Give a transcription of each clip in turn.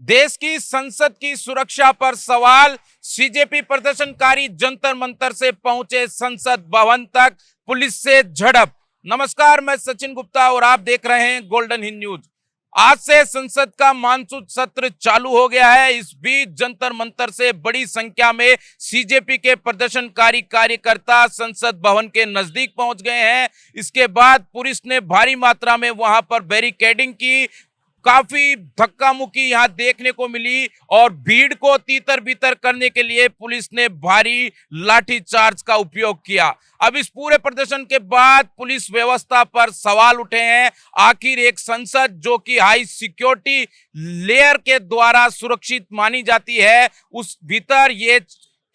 देश की संसद की सुरक्षा पर सवाल। सीजेपी प्रदर्शनकारी जंतर मंतर से पहुंचे संसद भवन तक, पुलिस से झड़प। नमस्कार, मैं सचिन गुप्ता और आप देख रहे हैं गोल्डन हिंद न्यूज। आज से संसद का मानसून सत्र चालू हो गया है। इस बीच जंतर मंतर से बड़ी संख्या में सीजेपी के प्रदर्शनकारी कार्यकर्ता संसद भवन के नजदीक पहुंच गए हैं। इसके बाद पुलिस ने भारी मात्रा में वहां पर बैरिकेडिंग की। काफी धक्का मुक्की यहां देखने को मिली और भीड़ को तीतर बीतर करने के लिए पुलिस ने भारी लाठीचार्ज का उपयोग किया। अब इस पूरे प्रदर्शन के बाद पुलिस व्यवस्था पर सवाल उठे हैं। आखिर एक संसद जो कि हाई सिक्योरिटी लेयर के द्वारा सुरक्षित मानी जाती है, उस भीतर ये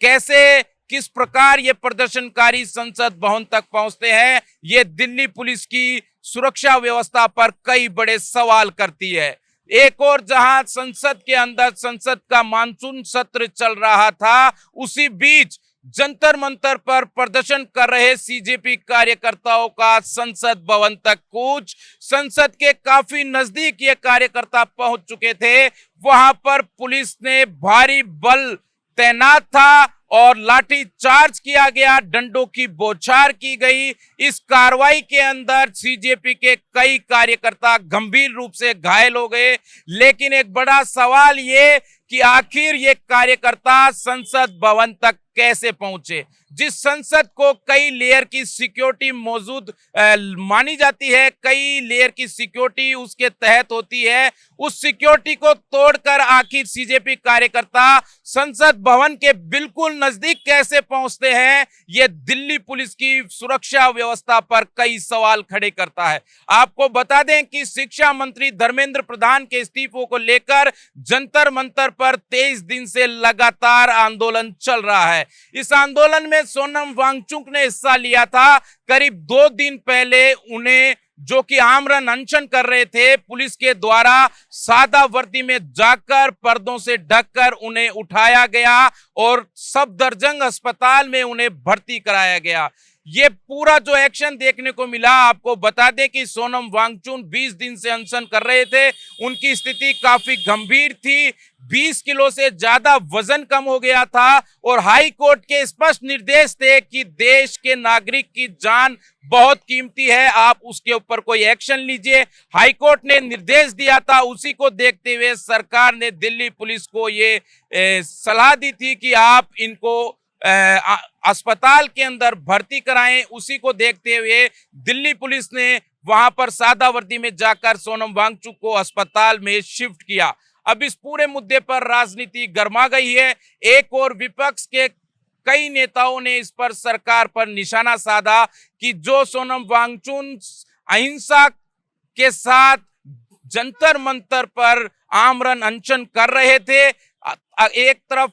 कैसे, किस प्रकार ये प्रदर्शनकारी संसद भवन तक पहुंचते हैं, ये दिल्ली पुलिस की सुरक्षा व्यवस्था पर कई बड़े सवाल करती है। एक और जहां संसद के अंदर संसद का मानसून सत्र चल रहा था, उसी बीच जंतर मंतर पर प्रदर्शन कर रहे सीजेपी कार्यकर्ताओं का संसद भवन तक कूच। संसद के काफी नजदीक ये कार्यकर्ता पहुंच चुके थे। वहां पर पुलिस ने भारी बल तैनात था और लाठी चार्ज किया गया, डंडों की बौछार की गई। इस कार्रवाई के अंदर सीजेपी के कई कार्यकर्ता गंभीर रूप से घायल हो गए। लेकिन एक बड़ा सवाल ये कि आखिर ये कार्यकर्ता संसद भवन तक कैसे पहुंचे। जिस संसद को कई लेयर की सिक्योरिटी मौजूद मानी जाती है, कई लेयर की सिक्योरिटी उसके तहत होती है, उस सिक्योरिटी को तोड़कर आखिर सीजेपी कार्यकर्ता संसद भवन के बिल्कुल नजदीक कैसे पहुंचते हैं, यह दिल्ली पुलिस की सुरक्षा व्यवस्था पर कई सवाल खड़े करता है। आपको बता दें कि शिक्षा मंत्री धर्मेंद्र प्रधान के इस्तीफों को लेकर जंतर मंतर पर 23 दिन से लगातार आंदोलन चल रहा है। इस आंदोलन में सोनम वांगचुक ने हिस्सा लिया था। करीब 2 दिन पहले उन्हें, जो कि आमरण अनशन कर रहे थे, पुलिस के द्वारा सादा वर्दी में जाकर पर्दों से ढककर उन्हें उठाया गया और सफदरजंग अस्पताल में उन्हें भर्ती कराया गया। ये पूरा जो एक्शन देखने को मिला, आपको बता दें कि सोनम वांगचुक 20 दिन से अनशन कर रहे थे। उनकी स्थिति काफी गंभीर थी। 20 किलो से ज्यादा वजन कम हो गया था और हाई कोर्ट के स्पष्ट निर्देश थे कि देश के नागरिक की जान बहुत कीमती है, आप उसके ऊपर कोई एक्शन लीजिए। हाई कोर्ट ने निर्देश दिया था, उसी को देखते हुए सरकार ने दिल्ली पुलिस को ये सलाह दी थी कि आप इनको अस्पताल के अंदर भर्ती कराएं। उसी को देखते हुए दिल्ली पुलिस ने वहां पर सादा वर्दी में जाकर सोनम वांगचुक को अस्पताल में शिफ्ट किया। अब इस पूरे मुद्दे पर राजनीति गर्मा गई है। एक और विपक्ष के कई नेताओं ने इस पर सरकार पर निशाना साधा कि जो सोनम वांगचुक अहिंसा के साथ जंतर मंतर पर आमरण अनशन कर रहे थे, एक तरफ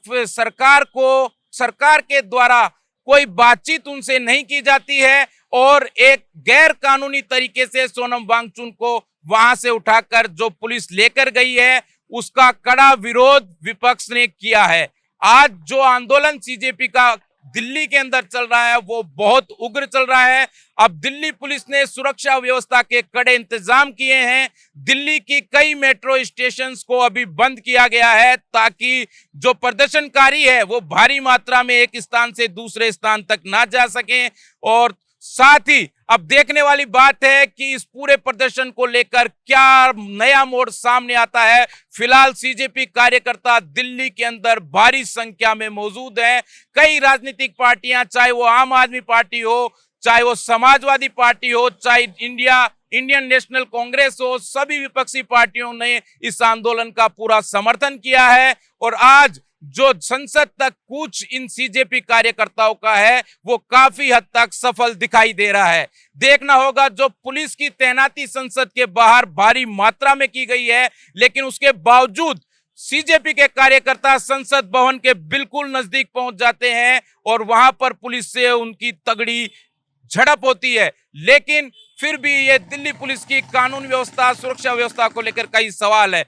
सरकार के द्वारा कोई बातचीत उनसे नहीं की जाती है और एक गैर कानूनी तरीके से सोनम वांगचुक को वहां से उठाकर जो पुलिस लेकर गई है, उसका कड़ा विरोध विपक्ष ने किया है। आज जो आंदोलन सीजेपी का दिल्ली के अंदर चल रहा है, वो बहुत उग्र चल रहा है। अब दिल्ली पुलिस ने सुरक्षा व्यवस्था के कड़े इंतजाम किए हैं। दिल्ली की कई मेट्रो स्टेशंस को अभी बंद किया गया है ताकि जो प्रदर्शनकारी है वो भारी मात्रा में एक स्थान से दूसरे स्थान तक ना जा सकें। और साथ ही अब देखने वाली बात है कि इस पूरे प्रदर्शन को लेकर क्या नया मोड़ सामने आता है। फिलहाल सीजेपी कार्यकर्ता दिल्ली के अंदर भारी संख्या में मौजूद हैं। कई राजनीतिक पार्टियां, चाहे वो आम आदमी पार्टी हो, चाहे वो समाजवादी पार्टी हो, चाहे इंडियन नेशनल कांग्रेस हो, सभी विपक्षी पार्टियों ने इस आंदोलन का पूरा समर्थन किया है। और आज जो संसद तक कूच इन सीजेपी कार्यकर्ताओं का है, वो काफी हद तक सफल दिखाई दे रहा है। देखना होगा, जो पुलिस की तैनाती संसद के बाहर भारी मात्रा में की गई है, लेकिन उसके बावजूद सीजेपी के कार्यकर्ता संसद भवन के बिल्कुल नजदीक पहुंच जाते हैं और वहां पर पुलिस से उनकी तगड़ी झड़प होती है। लेकिन फिर भी ये दिल्ली पुलिस की कानून व्यवस्था, सुरक्षा व्यवस्था को लेकर कई सवाल है।